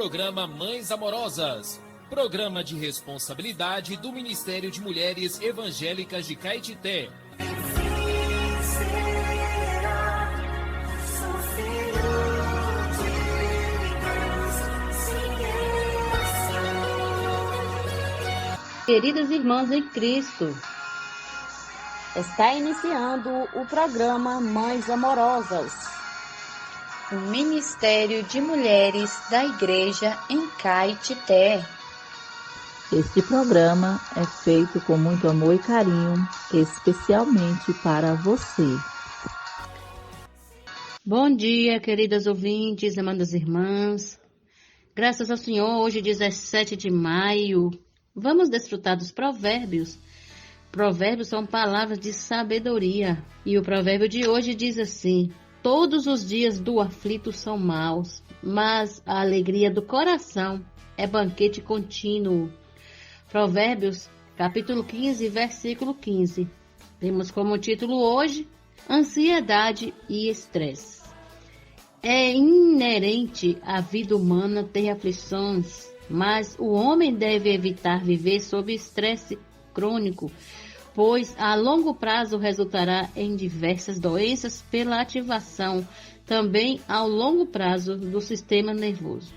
programa Mães Amorosas, programa de responsabilidade do Ministério de Mulheres Evangélicas de Caetité. Queridas irmãs em Cristo, está iniciando o programa Mães Amorosas, o Ministério de Mulheres da Igreja em Caetité. Este programa é feito com muito amor e carinho, especialmente para você. Bom dia, queridas ouvintes, amadas irmãs. Graças ao Senhor, hoje 17 de maio, vamos desfrutar dos provérbios. Provérbios são palavras de sabedoria. E o provérbio de hoje diz assim: todos os dias do aflito são maus, mas a alegria do coração é banquete contínuo. Provérbios, capítulo 15, versículo 15. Temos como título hoje, ansiedade e estresse. É inerente à vida humana ter aflições, mas o homem deve evitar viver sob estresse crônico, pois a longo prazo resultará em diversas doenças pela ativação também ao longo prazo do sistema nervoso.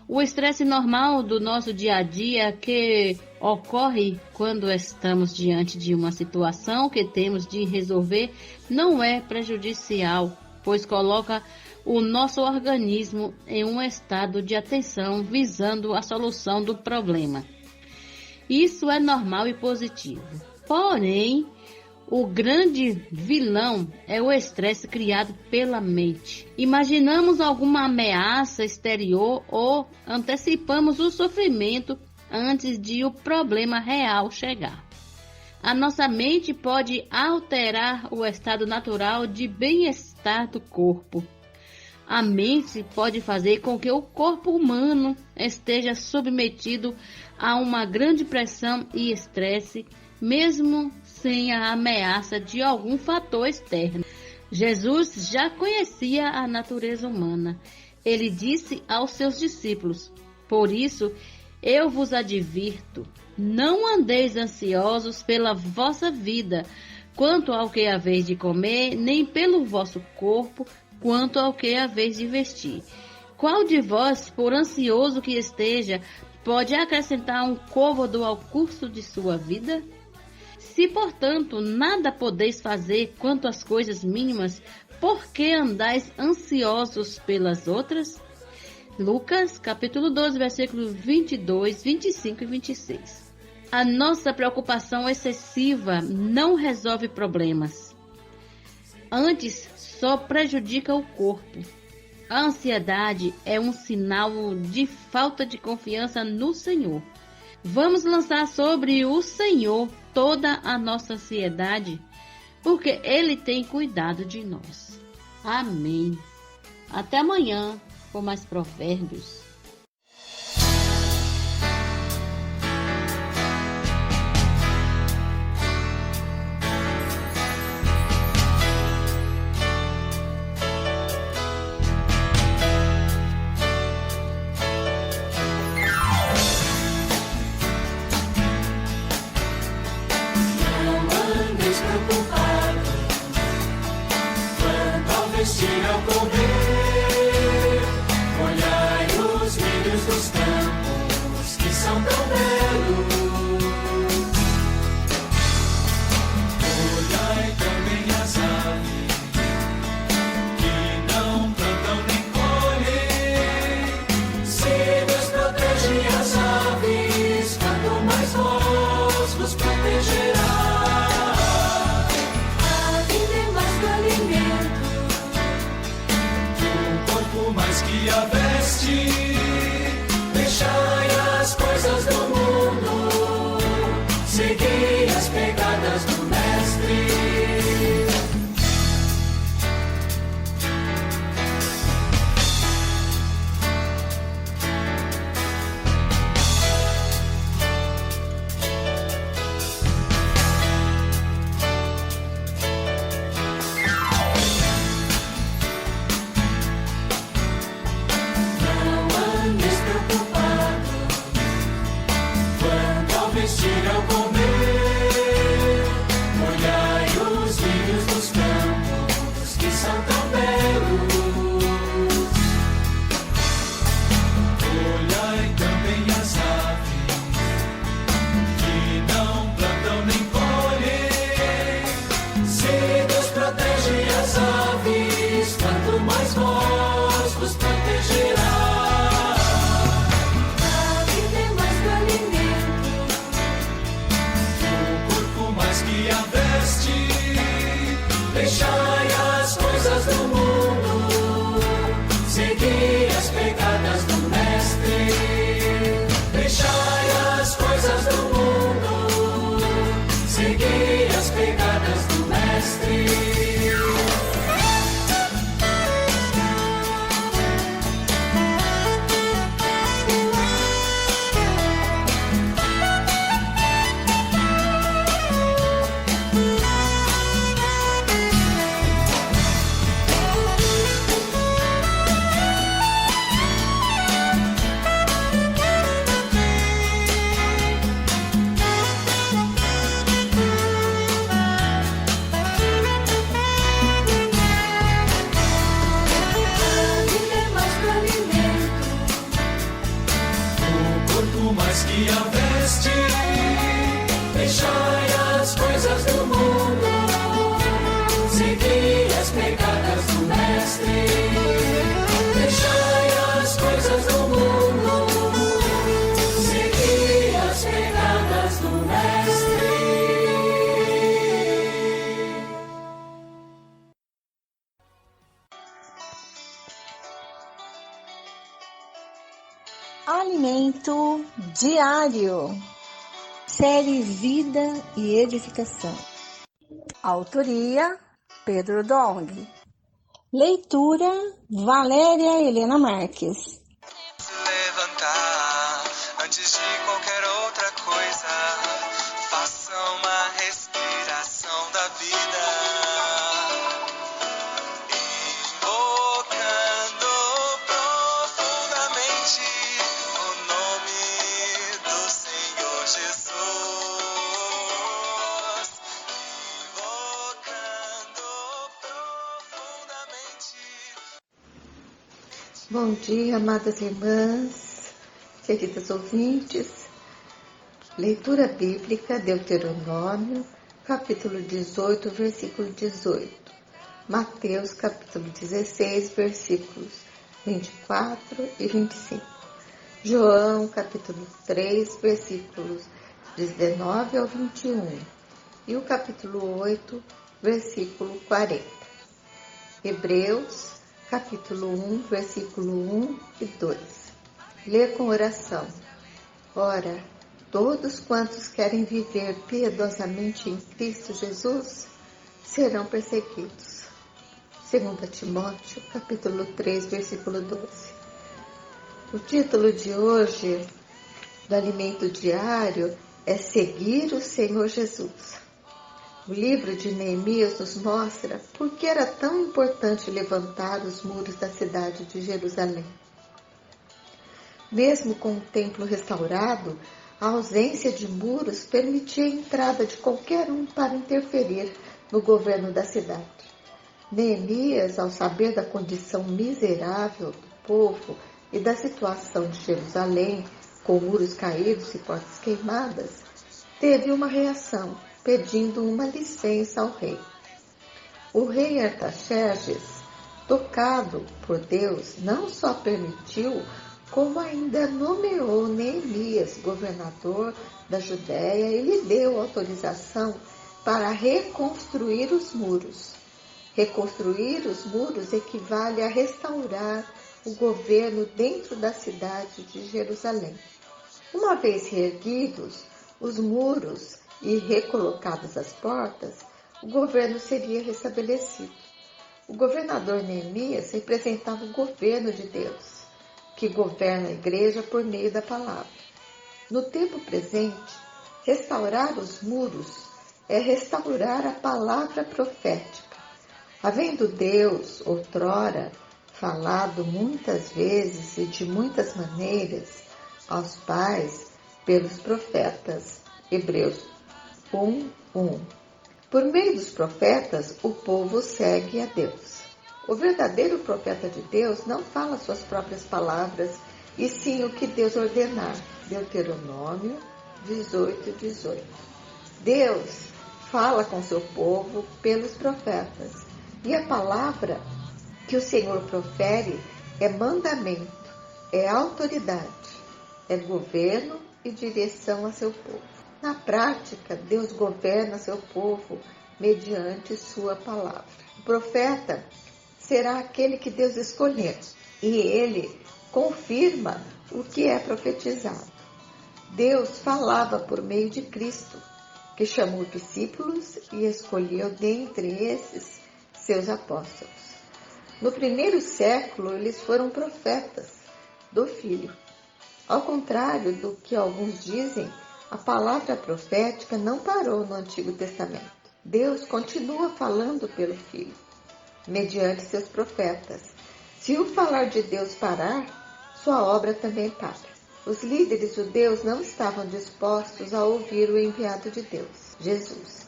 O estresse normal do nosso dia a dia que ocorre quando estamos diante de uma situação que temos de resolver não é prejudicial, pois coloca o nosso organismo em um estado de atenção visando a solução do problema. Isso é normal e positivo. Porém, o grande vilão é o estresse criado pela mente. Imaginamos alguma ameaça exterior ou antecipamos o sofrimento antes de o problema real chegar. A nossa mente pode alterar o estado natural de bem-estar do corpo. A mente pode fazer com que o corpo humano esteja submetido a uma grande pressão e estresse, mesmo sem a ameaça de algum fator externo. Jesus já conhecia a natureza humana. Ele disse aos seus discípulos: por isso eu vos advirto, não andeis ansiosos pela vossa vida, quanto ao que haveis de comer, nem pelo vosso corpo, quanto ao que haveis de vestir. Qual de vós, por ansioso que esteja, pode acrescentar um côvado ao curso de sua vida? Se, portanto, nada podeis fazer quanto às coisas mínimas, por que andais ansiosos pelas outras? Lucas, capítulo 12, versículos 22, 25 e 26. A nossa preocupação excessiva não resolve problemas. Antes, só prejudica o corpo. A ansiedade é um sinal de falta de confiança no Senhor. Vamos lançar sobre o Senhor toda a nossa ansiedade, porque Ele tem cuidado de nós. Amém. Até amanhã com mais provérbios. Vestir ao correr, olhai o veste, deixai as coisas do mundo, segui as pegadas do Mestre. Deixai as coisas do mundo, segui as pegadas do Mestre. Que a veste, deixai as coisas do mundo, segui as pegadas do Mestre. Deixai as coisas do mundo, segui as pegadas do Mestre. Alimento diário. Série Vida e Edificação. Autoria: Pedro Dong. Leitura: Valéria Helena Marques. Levantar antes de qualquer outra coisa. Faça uma respiração da vida. Bom dia, amadas irmãs, queridas ouvintes. Leitura bíblica, Deuteronômio, capítulo 18, versículo 18. Mateus, capítulo 16, versículos 24 e 25. João, capítulo 3, versículos 19 ao 21. E o capítulo 8, versículo 40. Hebreus, capítulo 1, versículo 1 e 2. Lê com oração. Ora, todos quantos querem viver piedosamente em Cristo Jesus serão perseguidos. 2 Timóteo, capítulo 3, versículo 12. O título de hoje do alimento diário é Seguir o Senhor Jesus. O livro de Neemias nos mostra por que era tão importante levantar os muros da cidade de Jerusalém. Mesmo com o templo restaurado, a ausência de muros permitia a entrada de qualquer um para interferir no governo da cidade. Neemias, ao saber da condição miserável do povo e da situação de Jerusalém, com muros caídos e portas queimadas, teve uma reação, pedindo uma licença ao rei. O rei Artaxerxes, tocado por Deus, não só permitiu, como ainda nomeou Neemias governador da Judéia e lhe deu autorização para reconstruir os muros. Reconstruir os muros equivale a restaurar o governo dentro da cidade de Jerusalém. Uma vez reerguidos os muros e recolocadas as portas, o governo seria restabelecido. O governador Neemias representava o governo de Deus, que governa a igreja por meio da palavra. No tempo presente, restaurar os muros é restaurar a palavra profética. Havendo Deus, outrora, falado muitas vezes e de muitas maneiras aos pais pelos profetas. Hebreus 1:1. Por meio dos profetas, o povo segue a Deus. O verdadeiro profeta de Deus não fala suas próprias palavras, e sim o que Deus ordenar. Deuteronômio 18:18. Deus fala com seu povo pelos profetas, e a palavra que o Senhor profere é mandamento, é autoridade, é governo e direção a seu povo. Na prática, Deus governa seu povo mediante sua palavra. O profeta será aquele que Deus escolher, e ele confirma o que é profetizado. Deus falava por meio de Cristo, que chamou discípulos e escolheu dentre esses seus apóstolos. No primeiro século, eles foram profetas do Filho. Ao contrário do que alguns dizem, a palavra profética não parou no Antigo Testamento. Deus continua falando pelo Filho, mediante seus profetas. Se o falar de Deus parar, sua obra também para. Os líderes judeus não estavam dispostos a ouvir o enviado de Deus, Jesus.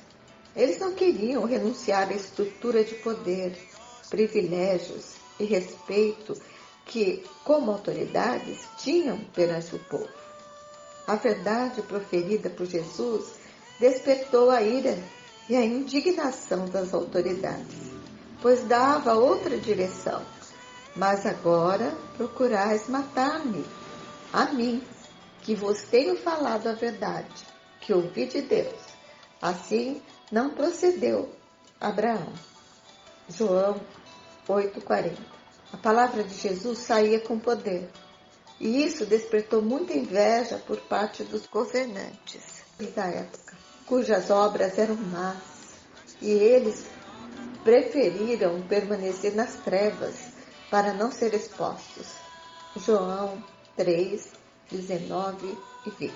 Eles não queriam renunciar à estrutura de poder, privilégios e respeito que, como autoridades, tinham perante o povo. A verdade proferida por Jesus despertou a ira e a indignação das autoridades, pois dava outra direção. Mas agora procurais matar-me, a mim, que vos tenho falado a verdade, que ouvi de Deus. Assim não procedeu Abraão. João 8,40. A palavra de Jesus saía com poder, e isso despertou muita inveja por parte dos governantes da época, cujas obras eram más, e eles preferiram permanecer nas trevas para não ser expostos. João 3, 19 e 20.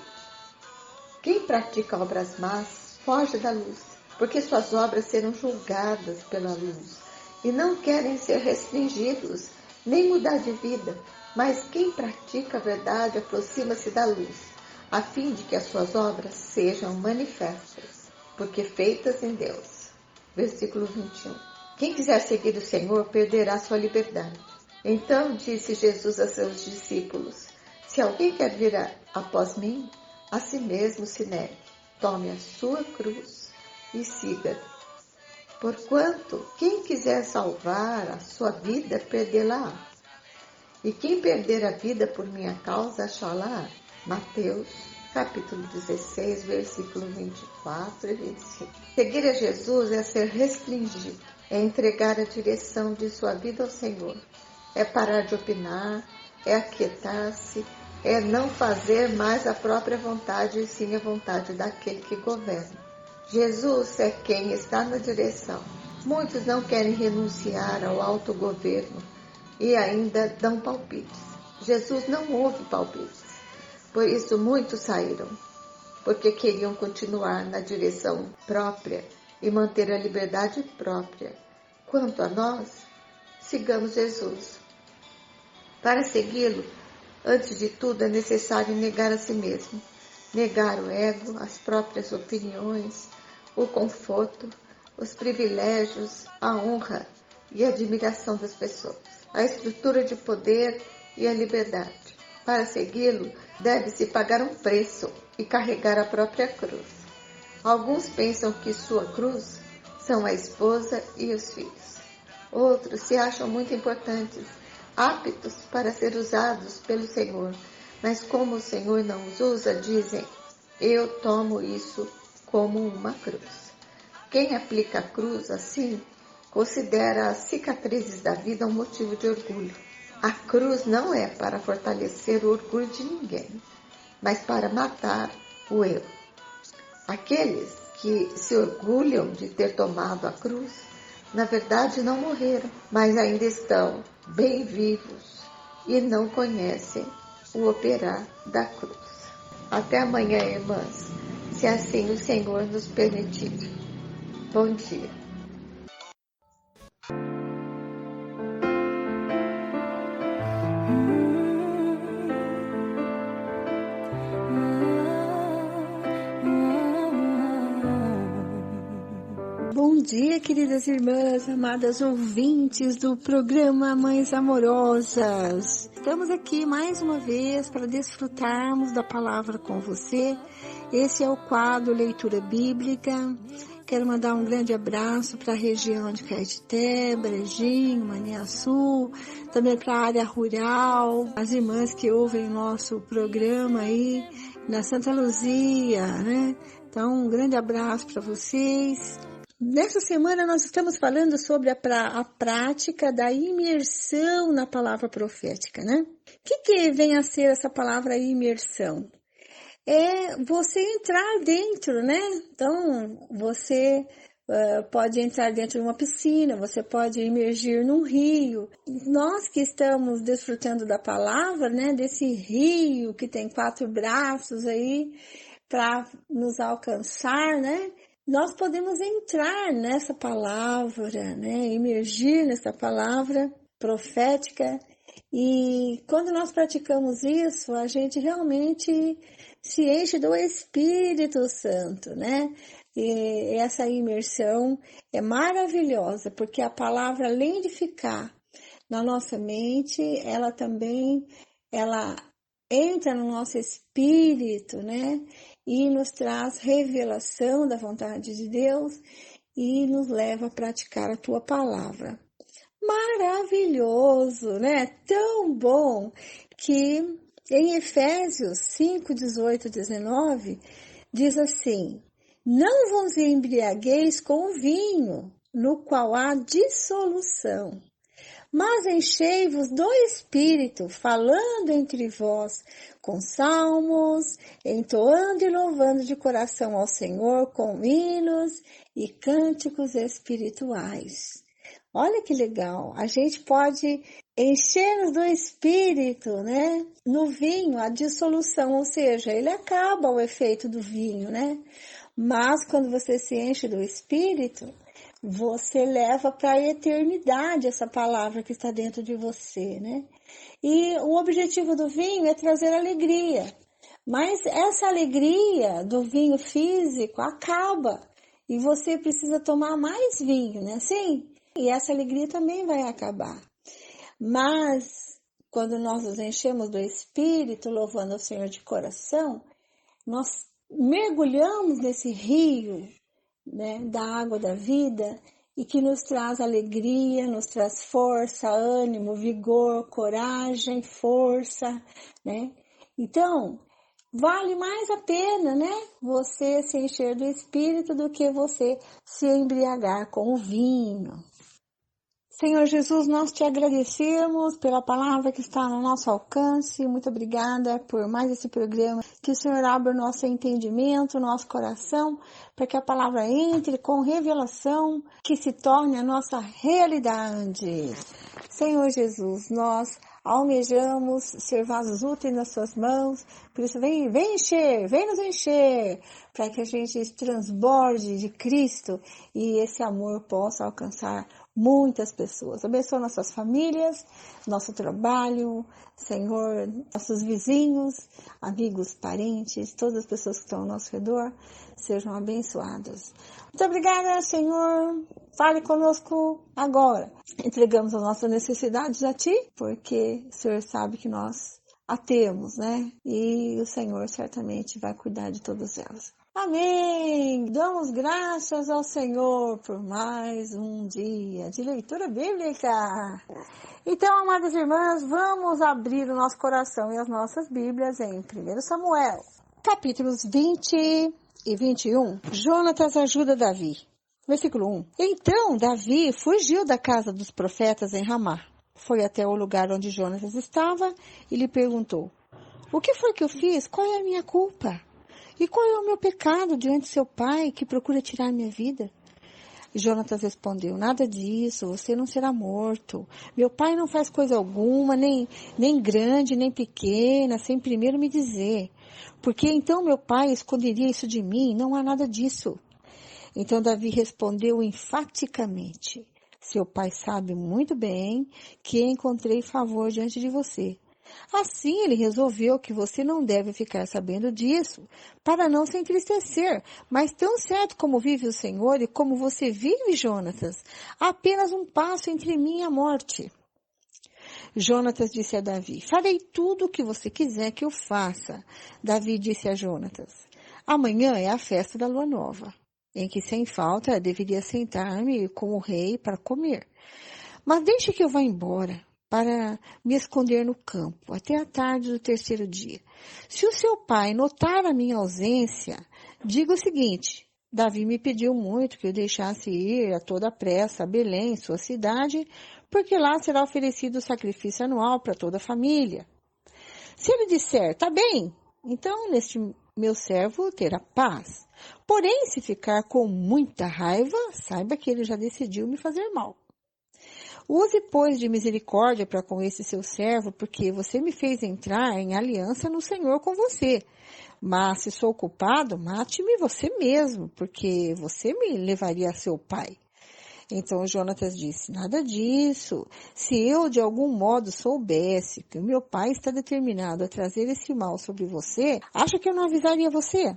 Quem pratica obras más foge da luz, porque suas obras serão julgadas pela luz, e não querem ser restringidos, nem mudar de vida, mas quem pratica a verdade aproxima-se da luz, a fim de que as suas obras sejam manifestas, porque feitas em Deus. Versículo 21. Quem quiser seguir o Senhor perderá sua liberdade. Então disse Jesus a seus discípulos: se alguém quer vir após mim, a si mesmo se negue, tome a sua cruz e siga-me. Porquanto, quem quiser salvar a sua vida, perdê-la-á. E quem perder a vida por minha causa, achá-la-á. Mateus, capítulo 16, versículo 24 e 25. Seguir a Jesus é ser restringido, é entregar a direção de sua vida ao Senhor, é parar de opinar, é aquietar-se, é não fazer mais a própria vontade, e sim a vontade daquele que governa. Jesus é quem está na direção. Muitos não querem renunciar ao autogoverno e ainda dão palpites. Jesus não ouve palpites. Por isso muitos saíram, porque queriam continuar na direção própria e manter a liberdade própria. Quanto a nós, sigamos Jesus. Para segui-lo, antes de tudo é necessário negar a si mesmo. Negar o ego, as próprias opiniões, o conforto, os privilégios, a honra e a admiração das pessoas, a estrutura de poder e a liberdade. Para segui-lo, deve-se pagar um preço e carregar a própria cruz. Alguns pensam que sua cruz são a esposa e os filhos. Outros se acham muito importantes, aptos para ser usados pelo Senhor, mas como o Senhor não os usa, dizem: eu tomo isso como uma cruz. Quem aplica a cruz assim, considera as cicatrizes da vida um motivo de orgulho. A cruz não é para fortalecer o orgulho de ninguém, mas para matar o eu. Aqueles que se orgulham de ter tomado a cruz, na verdade não morreram, mas ainda estão bem vivos e não conhecem o operar da cruz. Até amanhã, irmãs, se assim o Senhor nos permitir. Bom dia. Bom dia, queridas irmãs, amadas ouvintes do programa Mães Amorosas. Estamos aqui mais uma vez para desfrutarmos da palavra com você. Esse é o quadro Leitura Bíblica. Quero mandar um grande abraço para a região de Caetité, Brejinho, Maniaçu, também para a área rural, as irmãs que ouvem nosso programa aí na Santa Luzia, né? Então, um grande abraço para vocês. Nessa semana nós estamos falando sobre a prática da imersão na palavra profética, né? O que vem a ser essa palavra imersão? É você entrar dentro, né? Então, você pode entrar dentro de uma piscina, você pode imergir num rio. Nós que estamos desfrutando da palavra, né? Desse rio que tem 4 braços aí para nos alcançar, né? Nós podemos entrar nessa palavra, né? Imergir nessa palavra profética. E quando nós praticamos isso, a gente realmente se enche do Espírito Santo, né? E essa imersão é maravilhosa, porque a palavra, além de ficar na nossa mente, ela entra no nosso espírito, né? E nos traz revelação da vontade de Deus e nos leva a praticar a tua palavra. Maravilhoso, né? Tão bom que em Efésios 5, 18 e 19 diz assim: não vos embriagueis com o vinho, no qual há dissolução, mas enchei-vos do Espírito, falando entre vós com salmos, entoando e louvando de coração ao Senhor com hinos e cânticos espirituais. Olha que legal, a gente pode encher-nos do Espírito, né? No vinho, a dissolução, ou seja, ele acaba o efeito do vinho, né? Mas quando você se enche do Espírito, você leva para a eternidade essa palavra que está dentro de você, né? E o objetivo do vinho é trazer alegria. Mas essa alegria do vinho físico acaba. E você precisa tomar mais vinho, né? Sim. E essa alegria também vai acabar. Mas quando nós nos enchemos do Espírito, louvando ao Senhor de coração, nós mergulhamos nesse rio, né, da água da vida, e que nos traz alegria, nos traz força, ânimo, vigor, coragem, força, né? Então, vale mais a pena, né, você se encher do Espírito do que você se embriagar com o vinho. Senhor Jesus, nós te agradecemos pela palavra que está no nosso alcance. Muito obrigada por mais esse programa. Que o Senhor abra o nosso entendimento, o nosso coração, para que a palavra entre com revelação, que se torne a nossa realidade. Senhor Jesus, nós almejamos ser vasos úteis nas suas mãos. Por isso, vem encher, vem nos encher, para que a gente transborde de Cristo e esse amor possa alcançar muitas pessoas. Abençoa nossas famílias, nosso trabalho, Senhor, nossos vizinhos, amigos, parentes, todas as pessoas que estão ao nosso redor, sejam abençoadas. Muito obrigada, Senhor. Fale conosco agora. Entregamos as nossas necessidades a Ti, porque o Senhor sabe que nós a temos, né? E o Senhor certamente vai cuidar de todas elas. Amém! Damos graças ao Senhor por mais um dia de leitura bíblica. Então, amadas irmãs, vamos abrir o nosso coração e as nossas Bíblias em 1 Samuel, capítulos 20 e 21. Jonatas ajuda Davi. Versículo 1. Então, Davi fugiu da casa dos profetas em Ramá. Foi até o lugar onde Jonatas estava e lhe perguntou: o que foi que eu fiz? Qual é a minha culpa? E qual é o meu pecado diante de seu pai, que procura tirar minha vida? E Jonatas respondeu: nada disso, você não será morto. Meu pai não faz coisa alguma, nem grande, nem pequena, sem primeiro me dizer. Porque então meu pai esconderia isso de mim? Não há nada disso. Então Davi respondeu enfaticamente: seu pai sabe muito bem que encontrei favor diante de você. Assim, ele resolveu que você não deve ficar sabendo disso, para não se entristecer. Mas tão certo como vive o Senhor e como você vive, Jonatas, há apenas um passo entre mim e a morte. Jonatas disse a Davi: farei tudo o que você quiser que eu faça. Davi disse a Jonatas: amanhã é a festa da lua nova, em que sem falta deveria sentar-me com o rei para comer. Mas deixe que eu vá embora, para me esconder no campo, até a tarde do terceiro dia. Se o seu pai notar a minha ausência, diga o seguinte: Davi me pediu muito que eu deixasse ir a toda pressa a Belém, sua cidade, porque lá será oferecido o sacrifício anual para toda a família. Se ele disser, tá bem, então neste meu servo terá paz. Porém, se ficar com muita raiva, saiba que ele já decidiu me fazer mal. Use, pois, de misericórdia para com esse seu servo, porque você me fez entrar em aliança no Senhor com você. Mas se sou culpado, mate-me você mesmo, porque você me levaria a seu pai. Então Jonatas disse, nada disso. Se eu de algum modo soubesse que o meu pai está determinado a trazer esse mal sobre você, acha que eu não avisaria você?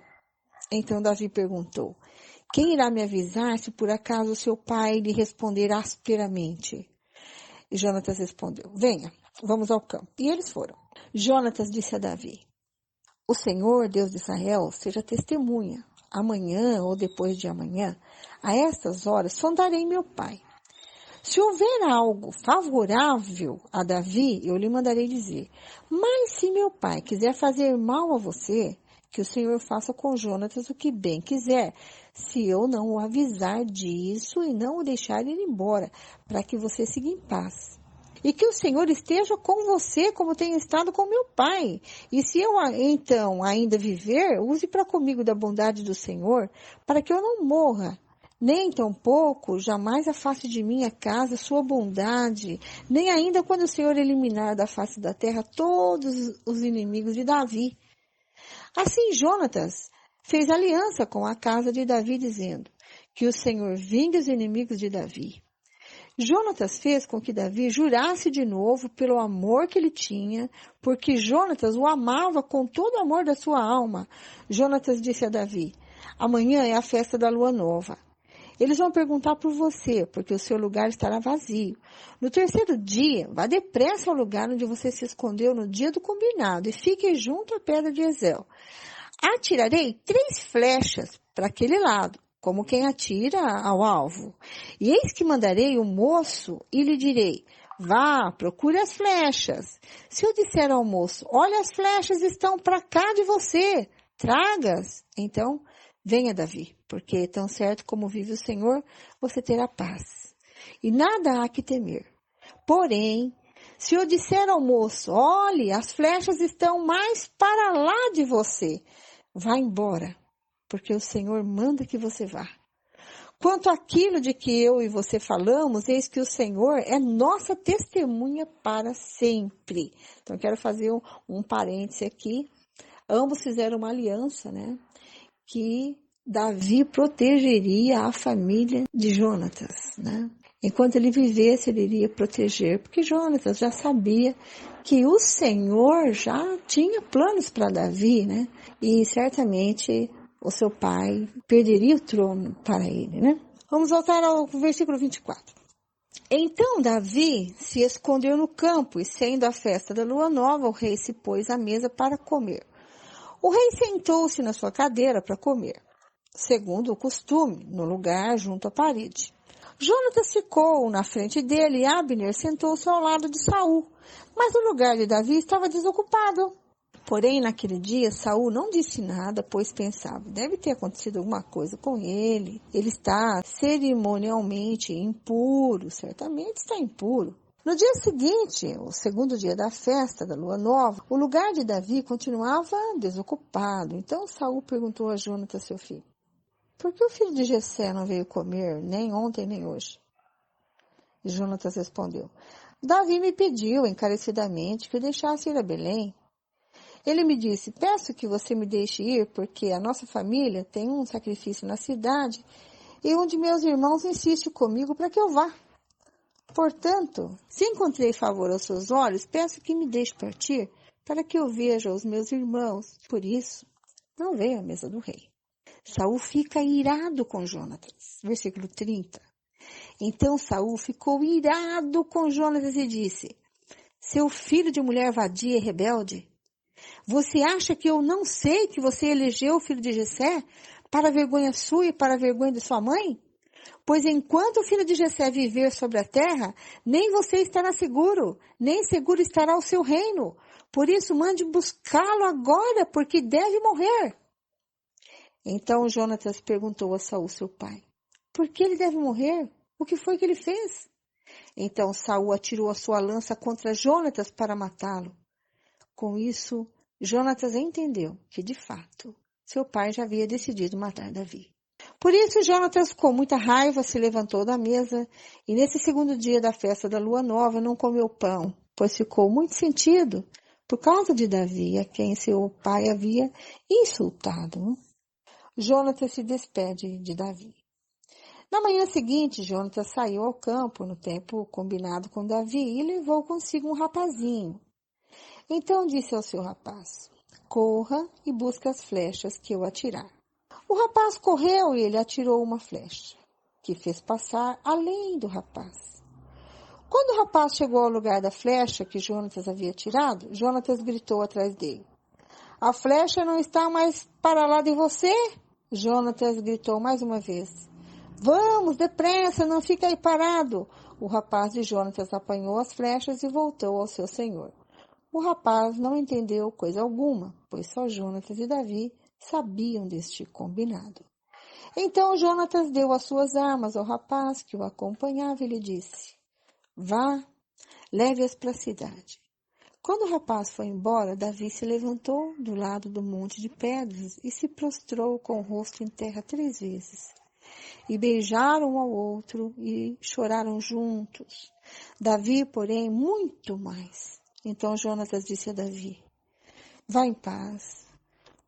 Então Davi perguntou, quem irá me avisar se por acaso seu pai lhe responder asperamente? E Jonatas respondeu, venha, vamos ao campo. E eles foram. Jonatas disse a Davi, o Senhor, Deus de Israel, seja testemunha. Amanhã ou depois de amanhã, a estas horas, sondarei meu pai. Se houver algo favorável a Davi, eu lhe mandarei dizer. Mas se meu pai quiser fazer mal a você, que o Senhor faça com Jonatas o que bem quiser, se eu não o avisar disso e não o deixar ir embora, para que você siga em paz. E que o Senhor esteja com você como tem estado com meu pai. E se eu, então, ainda viver, use para comigo da bondade do Senhor, para que eu não morra. Nem tampouco jamais afaste de mim a casa sua bondade, nem ainda quando o Senhor eliminar da face da terra todos os inimigos de Davi. Assim Jonatas fez aliança com a casa de Davi, dizendo que o Senhor vingue os inimigos de Davi. Jonatas fez com que Davi jurasse de novo pelo amor que ele tinha, porque Jonatas o amava com todo o amor da sua alma. Jonatas disse a Davi, amanhã é a festa da lua nova. Eles vão perguntar por você, porque o seu lugar estará vazio. No terceiro dia, vá depressa ao lugar onde você se escondeu no dia do combinado e fique junto à pedra de Ezel. Atirarei 3 flechas para aquele lado, como quem atira ao alvo. E eis que mandarei o moço e lhe direi, vá, procure as flechas. Se eu disser ao moço, olha, as flechas estão para cá de você, traga-as. Então, venha, Davi, porque tão certo como vive o Senhor, você terá paz. E nada há que temer. Porém, se eu disser ao moço, olhe, as flechas estão mais para lá de você, vá embora, porque o Senhor manda que você vá. Quanto àquilo de que eu e você falamos, eis que o Senhor é nossa testemunha para sempre. Então, eu quero fazer um parêntese aqui. Ambos fizeram uma aliança, né? Que Davi protegeria a família de Jonatas, né? Enquanto ele vivesse, ele iria proteger, porque Jonatas já sabia que o Senhor já tinha planos para Davi, né? E certamente o seu pai perderia o trono para ele, né? Vamos voltar ao versículo 24. Então Davi se escondeu no campo, e sendo a festa da lua nova, o rei se pôs à mesa para comer. O rei sentou-se na sua cadeira para comer, segundo o costume, no lugar junto à parede. Jonatas ficou na frente dele e Abner sentou-se ao lado de Saul, mas o lugar de Davi estava desocupado. Porém, naquele dia, Saul não disse nada, pois pensava, deve ter acontecido alguma coisa com ele. Ele está cerimonialmente impuro, certamente está impuro. No dia seguinte, o segundo dia da festa da lua nova, o lugar de Davi continuava desocupado. Então Saul perguntou a Jonatas, seu filho, por que o filho de Jessé não veio comer, nem ontem nem hoje? E Jonatas respondeu, Davi me pediu encarecidamente que eu deixasse ir a Belém. Ele me disse, peço que você me deixe ir, porque a nossa família tem um sacrifício na cidade e um de meus irmãos insiste comigo para que eu vá. Portanto, se encontrei favor aos seus olhos, peço que me deixe partir para que eu veja os meus irmãos. Por isso, não veio à mesa do rei. Saul fica irado com Jonatas. Versículo 30. Então Saul ficou irado com Jonatas e disse, seu filho de mulher vadia e rebelde, você acha que eu não sei que você elegeu o filho de Jessé para a vergonha sua e para a vergonha de sua mãe? Pois enquanto o filho de Jessé viver sobre a terra, nem você estará seguro, nem seguro estará o seu reino. Por isso, mande buscá-lo agora, porque deve morrer. Então Jonatas perguntou a Saul, seu pai, por que ele deve morrer? O que foi que ele fez? Então Saul atirou a sua lança contra Jonatas para matá-lo. Com isso, Jonatas entendeu que, de fato, seu pai já havia decidido matar Davi. Por isso, Jonatas, com muita raiva, se levantou da mesa e, nesse segundo dia da festa da lua nova, não comeu pão, pois ficou muito sentido por causa de Davi, a quem seu pai havia insultado. Jonatas se despede de Davi. Na manhã seguinte, Jonatas saiu ao campo no tempo combinado com Davi e levou consigo um rapazinho. Então disse ao seu rapaz, corra e busque as flechas que eu atirar. O rapaz correu e ele atirou uma flecha, que fez passar além do rapaz. Quando o rapaz chegou ao lugar da flecha que Jonatas havia tirado, Jonatas gritou atrás dele. A flecha não está mais para lá de você? Jonatas gritou mais uma vez. Vamos, depressa, não fique aí parado. O rapaz de Jonatas apanhou as flechas e voltou ao seu senhor. O rapaz não entendeu coisa alguma, pois só Jonatas e Davi sabiam deste combinado. Então Jonatas deu as suas armas ao rapaz que o acompanhava e lhe disse, vá, leve-as para a cidade. Quando o rapaz foi embora, Davi se levantou do lado do monte de pedras e se prostrou com o rosto em terra 3 vezes. E beijaram um ao outro e choraram juntos. Davi, porém, muito mais. Então Jonatas disse a Davi, vá em paz,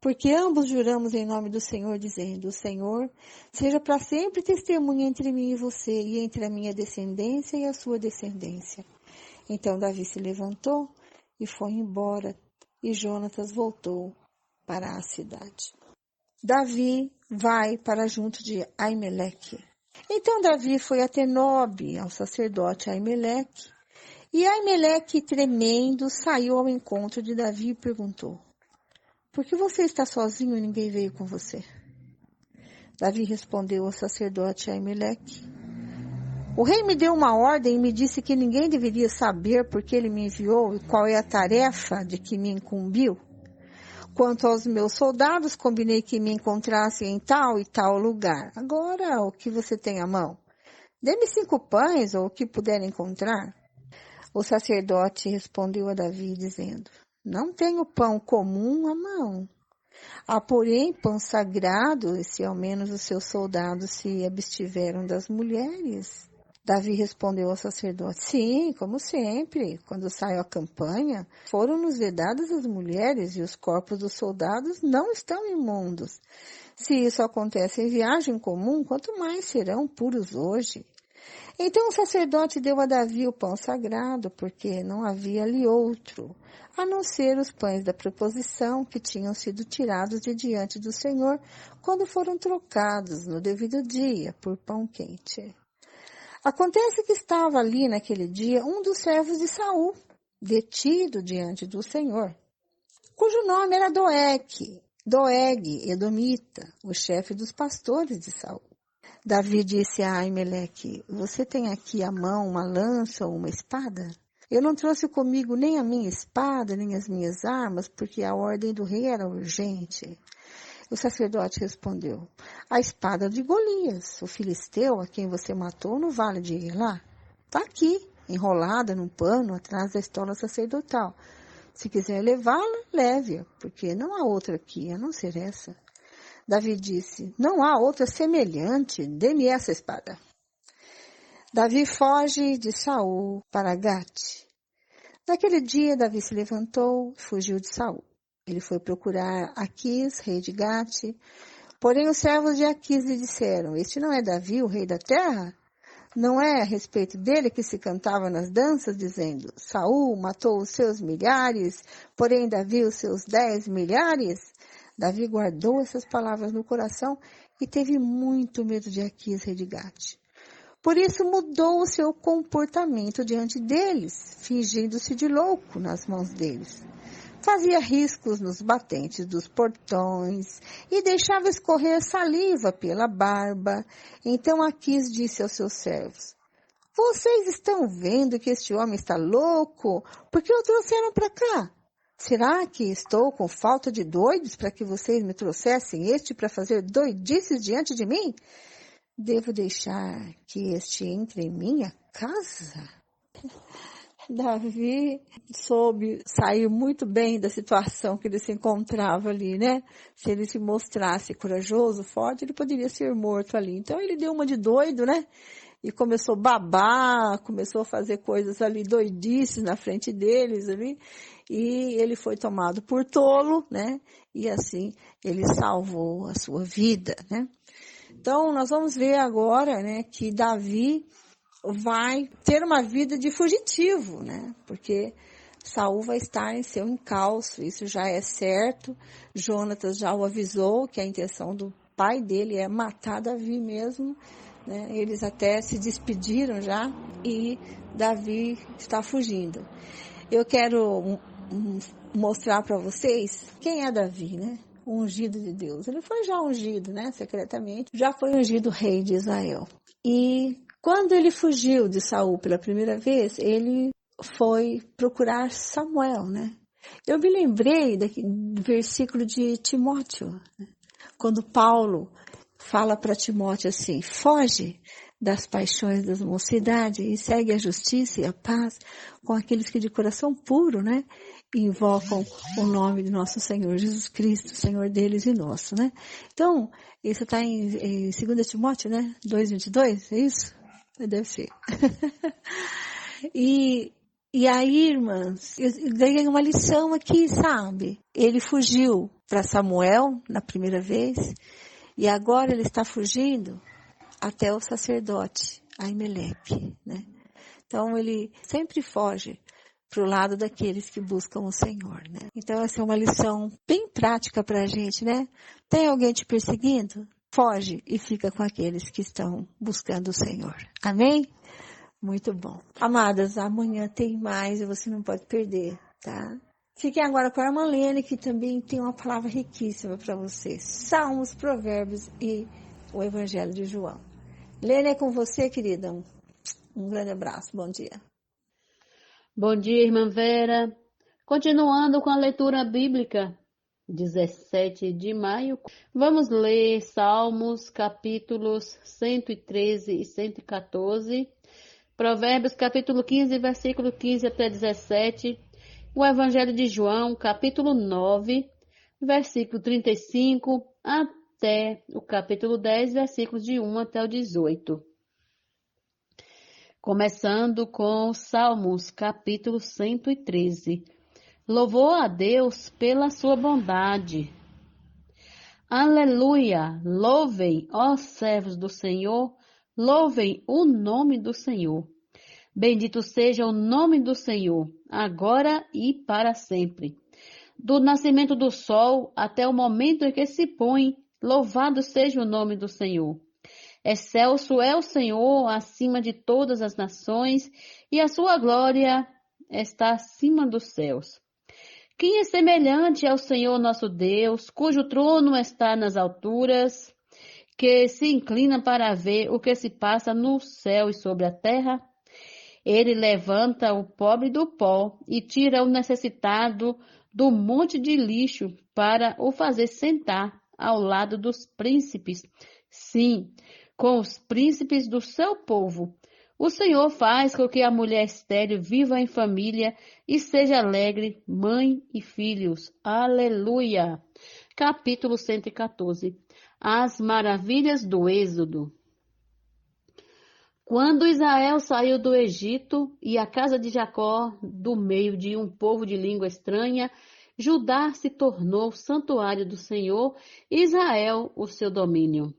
porque ambos juramos em nome do Senhor, dizendo, o Senhor seja para sempre testemunha entre mim e você, e entre a minha descendência e a sua descendência. Então Davi se levantou e foi embora, e Jonatas voltou para a cidade. Davi vai para junto de Aimeleque. Então Davi foi até Nob, ao sacerdote Aimeleque, e Aimeleque, tremendo, saiu ao encontro de Davi e perguntou, por que você está sozinho e ninguém veio com você? Davi respondeu ao sacerdote Aimeleque, o rei me deu uma ordem e me disse que ninguém deveria saber por que ele me enviou e qual é a tarefa de que me incumbiu. Quanto aos meus soldados, combinei que me encontrassem em tal e tal lugar. Agora, o que você tem à mão? Dê-me 5 pães ou o que puder encontrar. O sacerdote respondeu a Davi, dizendo, não tenho pão comum à mão. Há, porém, pão sagrado, se ao menos os seus soldados se abstiveram das mulheres. Davi respondeu ao sacerdote, sim, como sempre, quando saiu a campanha, foram-nos vedadas as mulheres e os corpos dos soldados não estão imundos. Se isso acontece em viagem comum, quanto mais serão puros hoje. Então o sacerdote deu a Davi o pão sagrado, porque não havia ali outro, a não ser os pães da proposição que tinham sido tirados de diante do Senhor, quando foram trocados no devido dia por pão quente. Acontece que estava ali naquele dia um dos servos de Saul, detido diante do Senhor, cujo nome era Doeg, edomita, o chefe dos pastores de Saul. Davi disse a Aimeleque, você tem aqui à mão uma lança ou uma espada? Eu não trouxe comigo nem a minha espada, nem as minhas armas, porque a ordem do rei era urgente. O sacerdote respondeu, a espada de Golias, o filisteu a quem você matou no vale de Elá. Está aqui, enrolada num pano atrás da estola sacerdotal. Se quiser levá-la, leve-a, porque não há outra aqui, a não ser essa. Davi disse, não há outra semelhante, dê-me essa espada. Davi foge de Saul para Gate. Naquele dia, Davi se levantou e fugiu de Saul. Ele foi procurar Aquis, rei de Gate. Porém, os servos de Aquis lhe disseram, este não é Davi, o rei da terra? Não é a respeito dele que se cantava nas danças, dizendo, Saul matou os seus milhares, porém Davi os seus 10 milhares? Davi guardou essas palavras no coração e teve muito medo de Aquis, rei de Gate. Por isso mudou o seu comportamento diante deles, fingindo-se de louco nas mãos deles. Fazia riscos nos batentes dos portões e deixava escorrer saliva pela barba. Então Aquis disse aos seus servos, vocês estão vendo que este homem está louco? Por que o trouxeram para cá? Será que estou com falta de doidos para que vocês me trouxessem este para fazer doidices diante de mim? Devo deixar que este entre em minha casa? Davi soube sair muito bem da situação que ele se encontrava ali, né? Se ele se mostrasse corajoso, forte, ele poderia ser morto ali. Então ele deu uma de doido, né? E começou a babar, começou a fazer coisas ali doidices na frente deles ali. E ele foi tomado por tolo, né? E assim ele salvou a sua vida, né? Então nós vamos ver agora, né, que Davi vai ter uma vida de fugitivo, né? Porque Saul vai estar em seu encalço, isso já é certo. Jonatas já o avisou que a intenção do pai dele é matar Davi mesmo, né? Eles até se despediram já e Davi está fugindo. Eu quero mostrar para vocês quem é Davi, né? O ungido de Deus. Ele foi já ungido, né? Secretamente, já foi ungido rei de Israel. E quando ele fugiu de Saul pela primeira vez, ele foi procurar Samuel, né? Eu me lembrei do versículo de Timóteo, né? Quando Paulo fala para Timóteo assim: foge das paixões da mocidade e segue a justiça e a paz com aqueles que de coração puro, né, invocam o nome de nosso Senhor Jesus Cristo, Senhor deles e nosso, né? Então, isso está em 2 Timóteo, né? 2:22, é isso? Deve ser. E aí, irmãs, eu ganhei uma lição aqui, sabe? Ele fugiu para Samuel na primeira vez e agora ele está fugindo até o sacerdote Aimeleque, né? Então ele sempre foge para o lado daqueles que buscam o Senhor, né? Então essa é uma lição bem prática para a gente, né? Tem alguém te perseguindo? Foge e fica com aqueles que estão buscando o Senhor. Amém? Muito bom. Amadas, amanhã tem mais e você não pode perder, tá? Fiquem agora com a irmã Lene, que também tem uma palavra riquíssima para vocês. Salmos, Provérbios e o Evangelho de João. Lene, é com você, querida. Um grande abraço. Bom dia. Bom dia, irmã Vera. Continuando com a leitura bíblica, 17 de maio, vamos ler Salmos, capítulos 113 e 114, Provérbios, capítulo 15, versículo 15 até 17, o Evangelho de João, capítulo 9, versículo 35 até o capítulo 10, versículos de 1 até o 18. Começando com Salmos, capítulo 113. Louvor a Deus pela sua bondade. Aleluia! Louvem, ó servos do Senhor, louvem o nome do Senhor. Bendito seja o nome do Senhor, agora e para sempre. Do nascimento do sol até o momento em que se põe, louvado seja o nome do Senhor. Excelso é o Senhor acima de todas as nações, e a sua glória está acima dos céus. Quem é semelhante ao Senhor nosso Deus, cujo trono está nas alturas, que se inclina para ver o que se passa no céu e sobre a terra? Ele levanta o pobre do pó e tira o necessitado do monte de lixo para o fazer sentar ao lado dos príncipes. Sim, com os príncipes do seu povo. O Senhor faz com que a mulher estéril viva em família e seja alegre, mãe e filhos. Aleluia! Capítulo 114. As maravilhas do Êxodo. Quando Israel saiu do Egito e a casa de Jacó do meio de um povo de língua estranha, Judá se tornou o santuário do Senhor, Israel o seu domínio.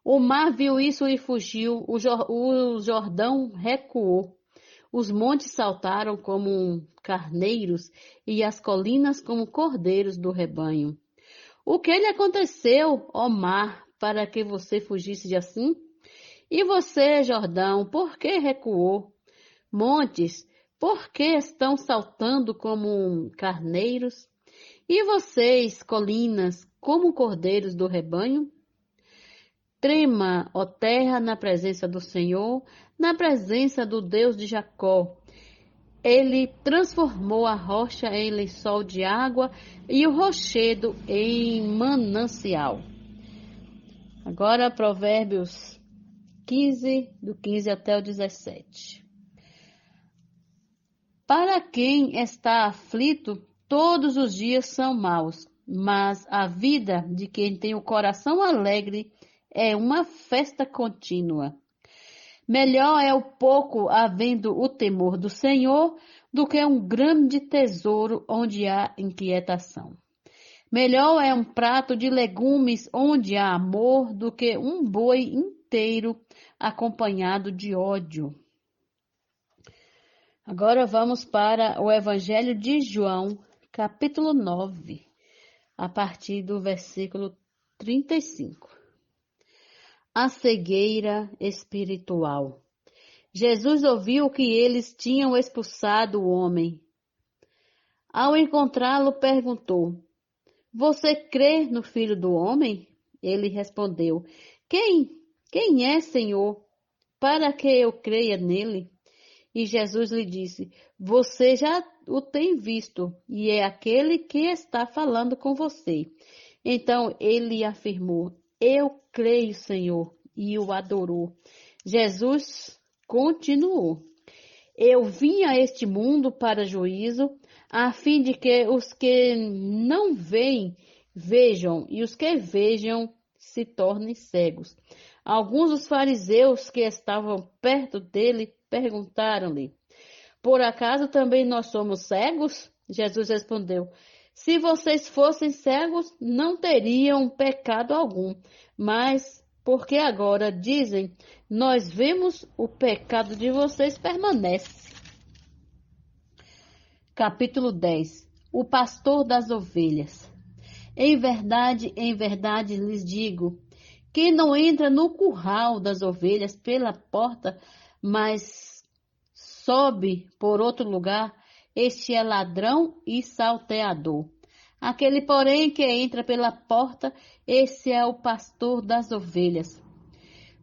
O mar viu isso e fugiu, o Jordão recuou. Os montes saltaram como carneiros e as colinas como cordeiros do rebanho. O que lhe aconteceu, ó mar, para que você fugisse de assim? E você, Jordão, por que recuou? Montes, por que estão saltando como carneiros? E vocês, colinas, como cordeiros do rebanho? Trema, ó terra, na presença do Senhor, na presença do Deus de Jacó. Ele transformou a rocha em lençol de água e o rochedo em manancial. Agora, Provérbios 15, do 15 até o 17. Para quem está aflito, todos os dias são maus, mas a vida de quem tem o coração alegre é uma festa contínua. Melhor é o pouco havendo o temor do Senhor do que um grande tesouro onde há inquietação. Melhor é um prato de legumes onde há amor do que um boi inteiro acompanhado de ódio. Agora vamos para o Evangelho de João, capítulo 9, a partir do versículo 35. A cegueira espiritual. Jesus ouviu que eles tinham expulsado o homem. Ao encontrá-lo, perguntou: Você crê no Filho do Homem? Ele respondeu: Quem é, Senhor, para que eu creia nele? E Jesus lhe disse: Você já o tem visto, e é aquele que está falando com você. Então ele afirmou: Eu creio, Senhor, e o adorou. Jesus continuou: Eu vim a este mundo para juízo, a fim de que os que não veem, vejam, e os que vejam se tornem cegos. Alguns dos fariseus que estavam perto dele perguntaram-lhe: Por acaso também nós somos cegos? Jesus respondeu: Se vocês fossem cegos, não teriam pecado algum, mas porque agora dizem, nós vemos, o pecado de vocês permanece. Capítulo 10. O pastor das ovelhas. Em verdade lhes digo, quem não entra no curral das ovelhas pela porta, mas sobe por outro lugar, este é ladrão e salteador. Aquele, porém, que entra pela porta, esse é o pastor das ovelhas.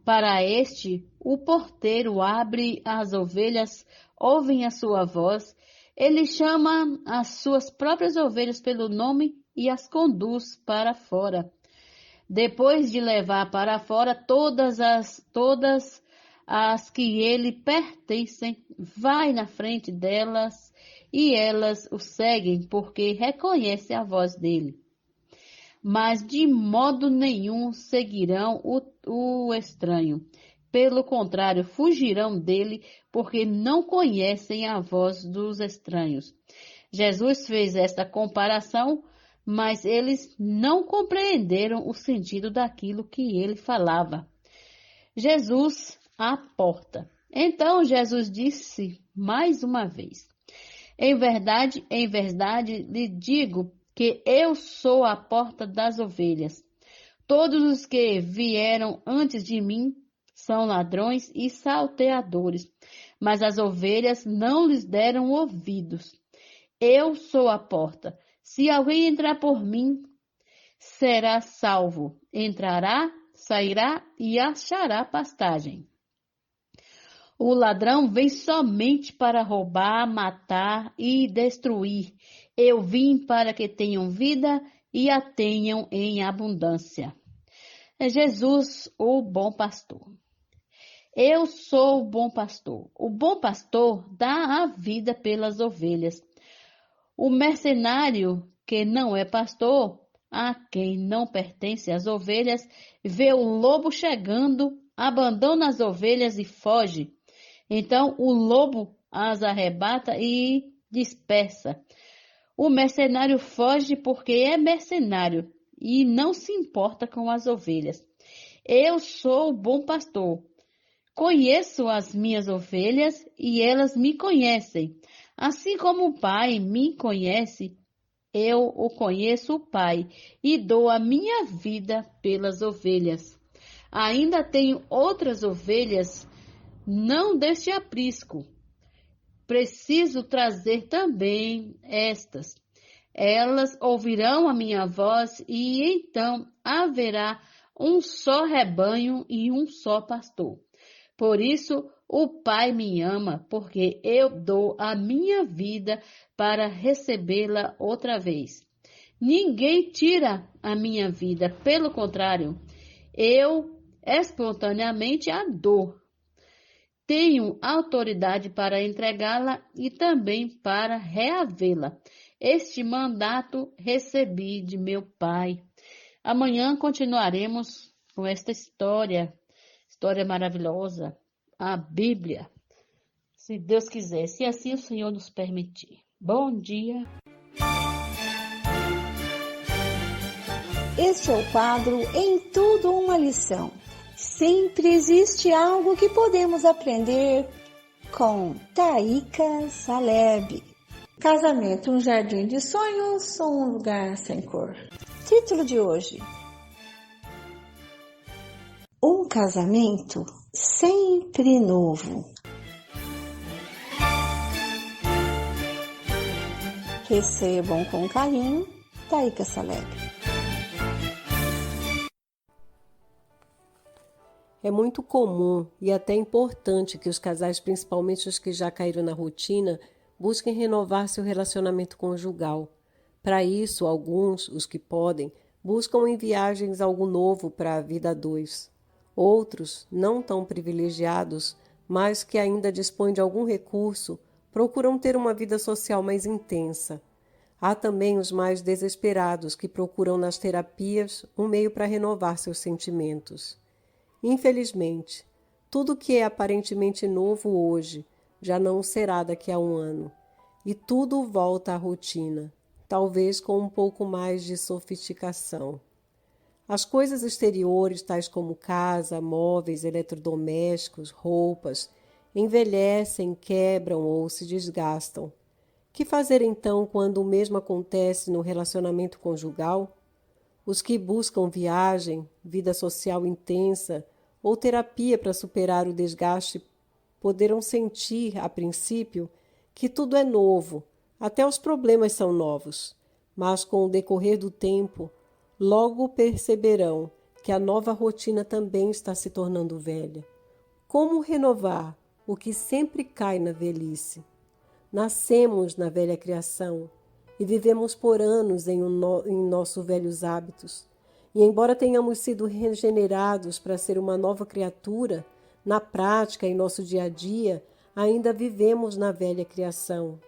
Para este, o porteiro abre, as ovelhas ouvem a sua voz, ele chama as suas próprias ovelhas pelo nome e as conduz para fora. Depois de levar para fora todas as que ele pertencem, vai na frente delas, e elas o seguem porque reconhecem a voz dele. Mas de modo nenhum seguirão o estranho. Pelo contrário, fugirão dele porque não conhecem a voz dos estranhos. Jesus fez esta comparação, mas eles não compreenderam o sentido daquilo que ele falava. Jesus à porta. Então Jesus disse mais uma vez: Em verdade lhe digo que eu sou a porta das ovelhas. Todos os que vieram antes de mim são ladrões e salteadores, mas as ovelhas não lhes deram ouvidos. Eu sou a porta. Se alguém entrar por mim, será salvo. Entrará, sairá e achará pastagem. O ladrão vem somente para roubar, matar e destruir. Eu vim para que tenham vida e a tenham em abundância. É Jesus, o bom pastor. Eu sou o bom pastor. O bom pastor dá a vida pelas ovelhas. O mercenário, que não é pastor, a quem não pertence as ovelhas, vê o lobo chegando, abandona as ovelhas e foge. Então o lobo as arrebata e dispersa. O mercenário foge porque é mercenário e não se importa com as ovelhas. Eu sou o bom pastor. Conheço as minhas ovelhas e elas me conhecem. Assim como o Pai me conhece, eu o conheço o Pai e dou a minha vida pelas ovelhas. Ainda tenho outras ovelhas, não deste aprisco. Preciso trazer também estas. Elas ouvirão a minha voz e então haverá um só rebanho e um só pastor. Por isso, o Pai me ama, porque eu dou a minha vida para recebê-la outra vez. Ninguém tira a minha vida, pelo contrário, eu espontaneamente a dou. Tenho autoridade para entregá-la e também para reavê-la. Este mandato recebi de meu Pai. Amanhã continuaremos com esta história maravilhosa, a Bíblia, se Deus quiser, se assim o Senhor nos permitir. Bom dia. Este é o quadro Em Tudo Uma Lição. Sempre existe algo que podemos aprender com Taíca Saleb. Casamento, um jardim de sonhos ou um lugar sem cor? Título de hoje: Um casamento sempre novo. Recebam com carinho, Taíca Saleb. É muito comum e até importante que os casais, principalmente os que já caíram na rotina, busquem renovar seu relacionamento conjugal. Para isso, alguns, os que podem, buscam em viagens algo novo para a vida a dois. Outros, não tão privilegiados, mas que ainda dispõem de algum recurso, procuram ter uma vida social mais intensa. Há também os mais desesperados que procuram nas terapias um meio para renovar seus sentimentos. Infelizmente, tudo que é aparentemente novo hoje já não será daqui a um ano, e tudo volta à rotina, talvez com um pouco mais de sofisticação. As coisas exteriores, tais como casa, móveis, eletrodomésticos, roupas, envelhecem, quebram ou se desgastam. Que fazer então quando o mesmo acontece no relacionamento conjugal? Os que buscam viagem, vida social intensa ou terapia para superar o desgaste poderão sentir, a princípio, que tudo é novo, até os problemas são novos, mas com o decorrer do tempo, logo perceberão que a nova rotina também está se tornando velha. Como renovar o que sempre cai na velhice? Nascemos na velha criação e vivemos por anos em nossos velhos hábitos. E embora tenhamos sido regenerados para ser uma nova criatura, na prática, em nosso dia a dia, ainda vivemos na velha criação.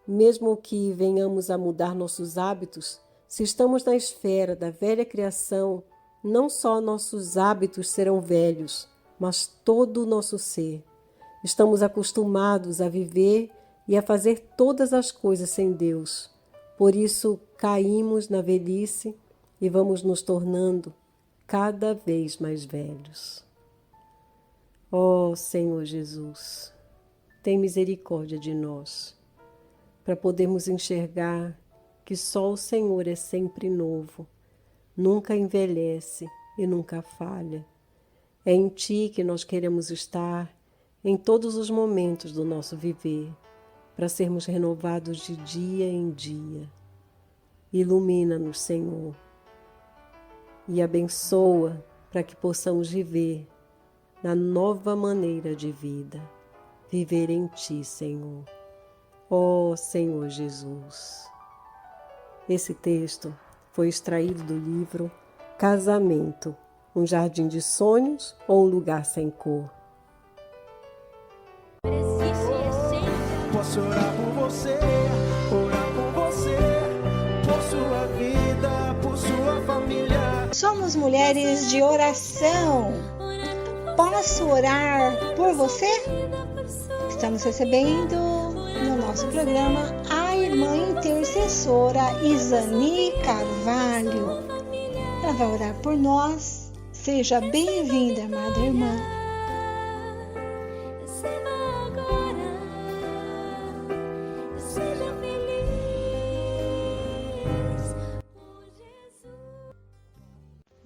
Mesmo que venhamos a mudar nossos hábitos, se estamos na esfera da velha criação, não só nossos hábitos serão velhos, mas todo o nosso ser. Estamos acostumados a viver e a fazer todas as coisas sem Deus. Por isso, caímos na velhice e vamos nos tornando cada vez mais velhos. Ó Senhor Jesus, tem misericórdia de nós, para podermos enxergar que só o Senhor é sempre novo, nunca envelhece e nunca falha. É em Ti que nós queremos estar em todos os momentos do nosso viver, para sermos renovados de dia em dia. Ilumina-nos, Senhor, e abençoa para que possamos viver na nova maneira de vida, viver em Ti, Senhor. Ó Senhor Jesus. Esse texto foi extraído do livro Casamento, um jardim de sonhos ou um lugar sem cor. Posso orar por você, por sua vida, por sua família. Somos mulheres de oração. Posso orar por você? Estamos recebendo no nosso programa a irmã intercessora Isani Carvalho. Ela vai orar por nós. Seja bem-vinda, amada irmã.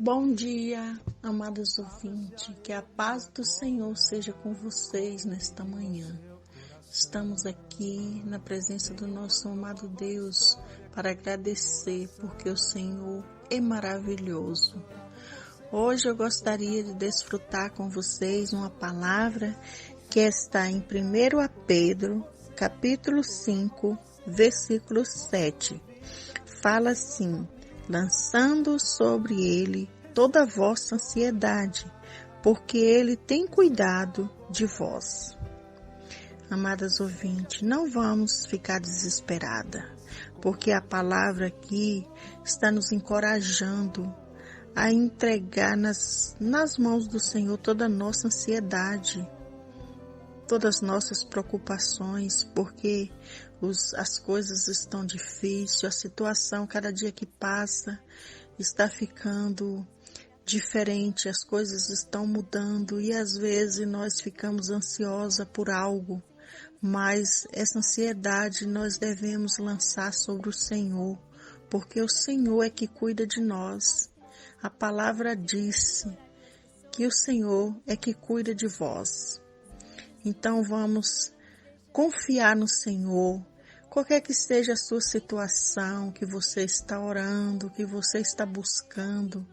Bom dia, amados ouvintes, que a paz do Senhor seja com vocês nesta manhã. Estamos aqui na presença do nosso amado Deus para agradecer porque o Senhor é maravilhoso. Hoje eu gostaria de desfrutar com vocês uma palavra que está em 1 Pedro, capítulo 5, versículo 7. Fala assim: lançando sobre ele toda a vossa ansiedade, porque ele tem cuidado de vós. Amadas ouvintes, não vamos ficar desesperadas, porque a palavra aqui está nos encorajando a entregar nas mãos do Senhor toda a nossa ansiedade, todas as nossas preocupações, porque as coisas estão difíceis, a situação cada dia que passa está ficando diferente, as coisas estão mudando e às vezes nós ficamos ansiosos por algo, mas essa ansiedade nós devemos lançar sobre o Senhor, porque o Senhor é que cuida de nós. A palavra disse que o Senhor é que cuida de vós. Então vamos confiar no Senhor, qualquer que seja a sua situação, que você está orando, que você está buscando.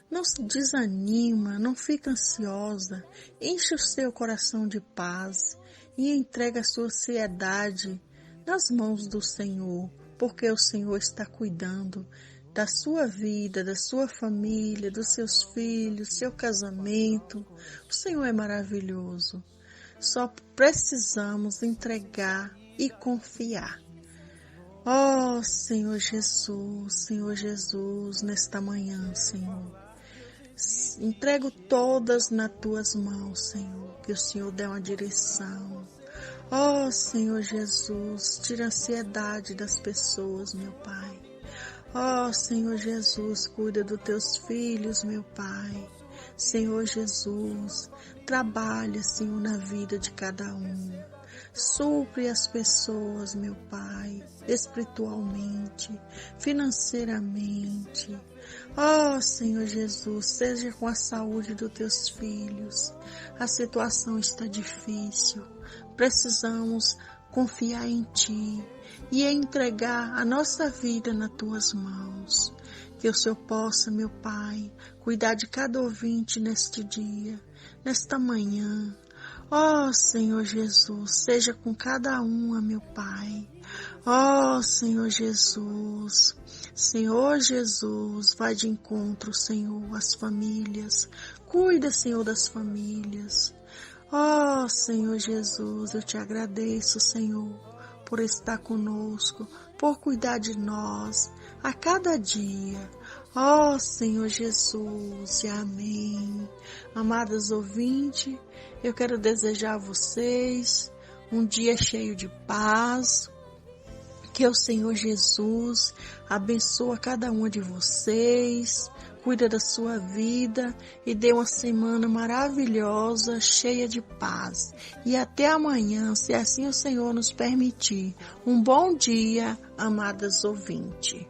Não se desanima, não fica ansiosa, enche o seu coração de paz e entrega a sua ansiedade nas mãos do Senhor, porque o Senhor está cuidando da sua vida, da sua família, dos seus filhos, seu casamento. O Senhor é maravilhoso. Só precisamos entregar e confiar. Oh, Senhor Jesus, nesta manhã, Senhor, entrego todas nas tuas mãos, Senhor, que o Senhor dê uma direção. Oh, Senhor Jesus, tira a ansiedade das pessoas, meu Pai. Oh, Senhor Jesus, cuida dos teus filhos, meu Pai. Senhor Jesus, trabalha, Senhor, na vida de cada um. Supre as pessoas, meu Pai, espiritualmente, financeiramente. Oh, Senhor Jesus, seja com a saúde dos teus filhos. A situação está difícil. Precisamos confiar em Ti e entregar a nossa vida nas Tuas mãos. Que o Senhor possa, meu Pai, cuidar de cada ouvinte neste dia, nesta manhã. Oh, Senhor Jesus, seja com cada uma, meu Pai. Oh, Senhor Jesus, vai de encontro, Senhor, às famílias. Cuida, Senhor, das famílias. Oh, Senhor Jesus, eu te agradeço, Senhor, por estar conosco, por cuidar de nós a cada dia. Oh, Senhor Jesus, amém. Amadas ouvintes, eu quero desejar a vocês um dia cheio de paz. Que o Senhor Jesus abençoe cada uma de vocês, cuida da sua vida e dê uma semana maravilhosa, cheia de paz. E até amanhã, se assim o Senhor nos permitir. Um bom dia, amadas ouvintes.